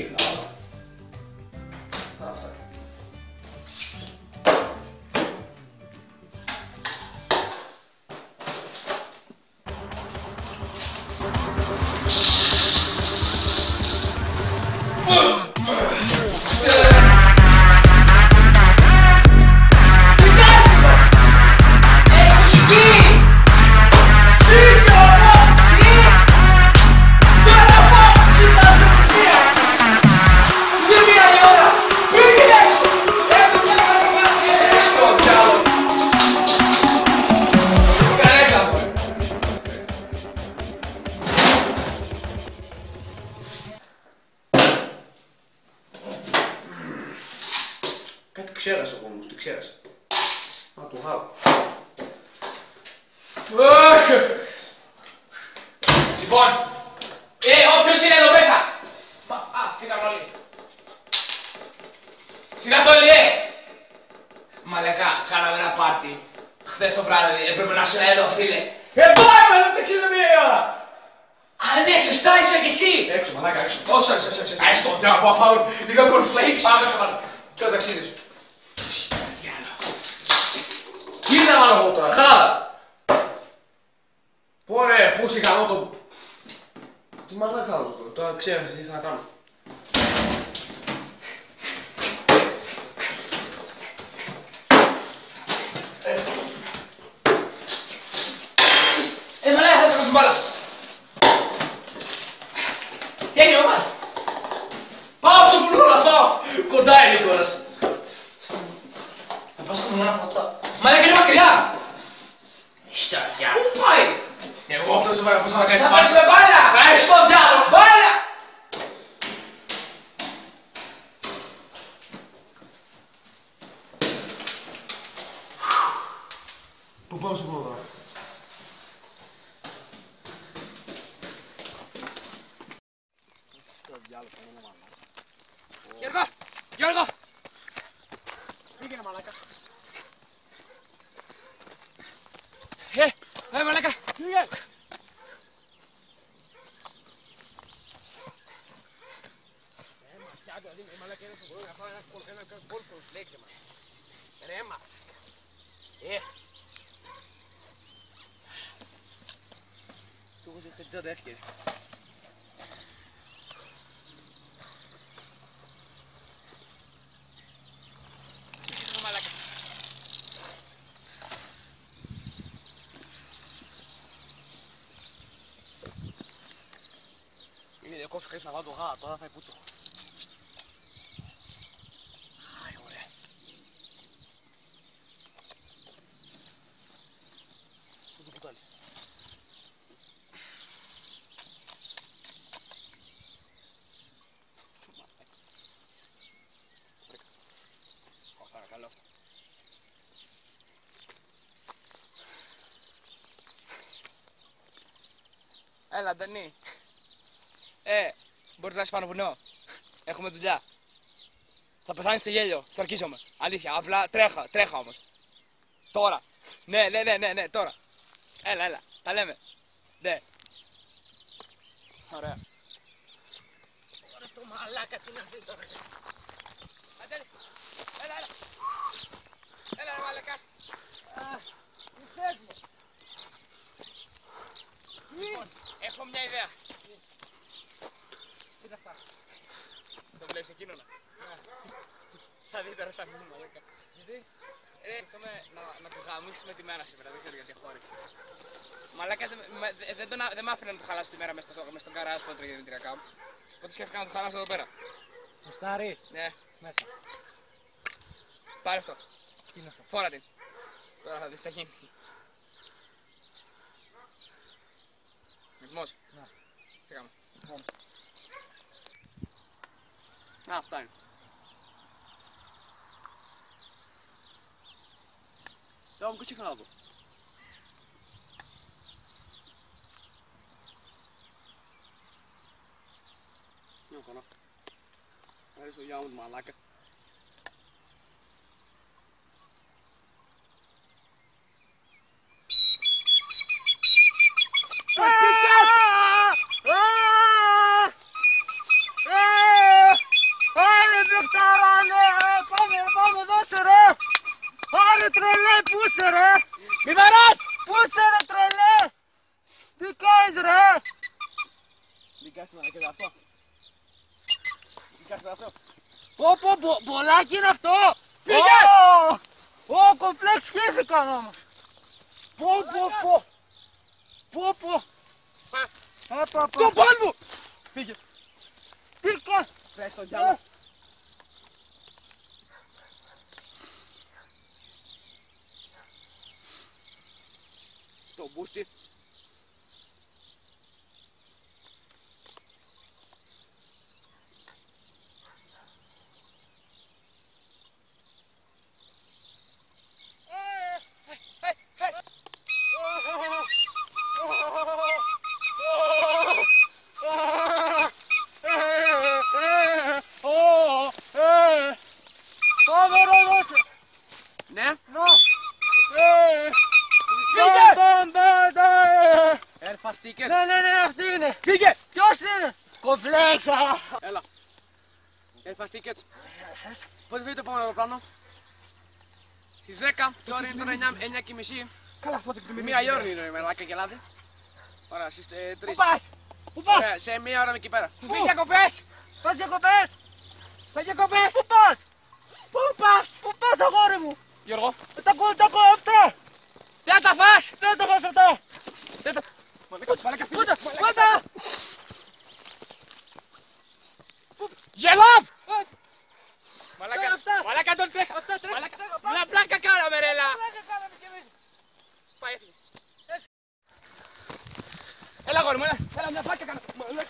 Ξεκινάω. Αυτά. Κάτι ξέρασα όμως, τι ξέρασα. Να το βγάλω. Λοιπόν, όποιος είναι εδώ μέσα. Φύγαμε όλοι. Φύγατε όλοι, Μαλακά, κάναμε ένα πάρτι. Χθες το βράδυ, έπρεπε να είσαι εδώ, φίλε. Εδώ είμαι, εδώ το 61 ώρα. Α, ναι, σωστά, είσαι και εσύ. Έξω, μαλάκα, έξω. Όσα, έξω, να πω αφάω λίγα cornflakes. Πάμε έξω, πάνω. Και ο ταξίδι σου. Τι είναι να βάλω εγώ τώρα, χάλα! Ωραία, πού σιγανώ το... Τι μάλλον κάνω τώρα ξέρω τι θα κάνω. Μαλάκα, θα σηκώσω την μπάλα. Τι έγινε ο μας? Πάω στο φουλούρο αυτό! Κοντά είναι κιόλας. Θα πάω στο φουλούρο να φωτώ. Μαλάκα είναι μακριά! Στα αυτιά. Πού πάει? Εγώ αυτός πώς θα με κάνεις. Θα πας με μπάλα! Πάει στο διάλο, μπάλα! Πού πάω στο φουλούρο? Γιώργο! Γιώργο! Πήγαινε μαλάκα. Μαλάκα! Πήγαινε! Ματιά του αδύνει, μαλάκα είναι στο μπορώ να φάω ένα κόλπο λέξη μας. Ρε μαλάκα. Του έχω ζητήσει τότε εύκαιρη. Είναι κόψω κανείς να βάλω το γάλα, τώρα θα φάει πούτσο. Άι, ωραία. Το κουτάλι. Παρακαλώ αυτό. Έλα, Ντανί. Μπορείς να είσαι πάνω βουνό. Έχουμε δουλειά. Θα πεθάνεις σε γέλιο. Στο αρκίζομαι. Αλήθεια. Απλά τρέχα όμως. Τώρα. Ναι, τώρα. Έλα. Τα λέμε. Ναι. Ωραία. Ωραία το μαλάκα τι να ζει τώρα. Αντέλη. Έλα. Έλα ρε μαλάκα. Τι θες μου. Λοιπόν, έχω μια ιδέα. Τι είναι αυτά? Το βλέπεις εκείνονα? Θα δείτε ρε θα μείνει μαλάκα. Γιατί? Σκεφτόμαι να το γαμίσουμε τη μέρα σήμερα, δεν ξέρω γιατί χώριξε. Μαλάκα δεν μ' άφηνε να το χαλάσω τη μέρα μες στον καράζ που έτρωγε δημητριακά μου. Οπότε σκέφτηκα να το χαλάσω εδώ πέρα. Το στάρι? Ναι. Μέσα. Πάρε αυτό. Τι είναι αυτό? Φόρα την. Τώρα θα δεις τι θα γίνει. Έτοιμος? Ναι. Φύγαμε. Να, φτάνει. Devam küçük abi. Yok ona. Hadi so yağmur malaka. ρε τρελέ, πού είσαι ρε. Μη βαράς! Πού είσαι ρε τρελέ. Τι κάνεις ρε. Δικάσου να και αυτό. Δικάσου αυτό. Πω, μπολάκι είναι αυτό. Φύγε! Ω, κομπλέξ χύθηκαν όμως. Πω. Το παν μου! Φύγε. Τι κάνεις. Πες τον διάλογο. Το μπούστι. Ναι. Ερφαστικές. Ναι, αυτή είναι. Φύγε! Ποιος είναι. Κομπλέξα. Έλα. Ερφαστικές. Πότε φύγει το επόμενο αεροπλάνο? Στις 10 και ώρα είναι τώρα 9:30. Καλά, αυτό το Μία η ώρα είναι ρε μαλάκα και λάδι. Ωραία, στις 3. Πού πας. Πού πας. Ωραία, σε μία ώρα είμαι εκεί πέρα. Πού? Φύγε διακοπές! Πας διακοπές. Πας διακοπές! Πού πας. Πού πας αγόρι μου. Γιώργο, Τα ακούω αυτά. δεν θα τα φας! Δεν το φας αυτά. Δεν τα... Μαλάκα, φύγε! Πούτα. Γελάβ! Μαλάκα, αυτά. Μαλάκα τον τρέχα! Αυτά τρέχα. Μαλάκα, μια πλάκα κάναμε ρε λα! Πλάκα κάναμε κι εμείς. Πάει, έφυγε. Έλα γόρι μου, έλα μια πλάκα κάναμε!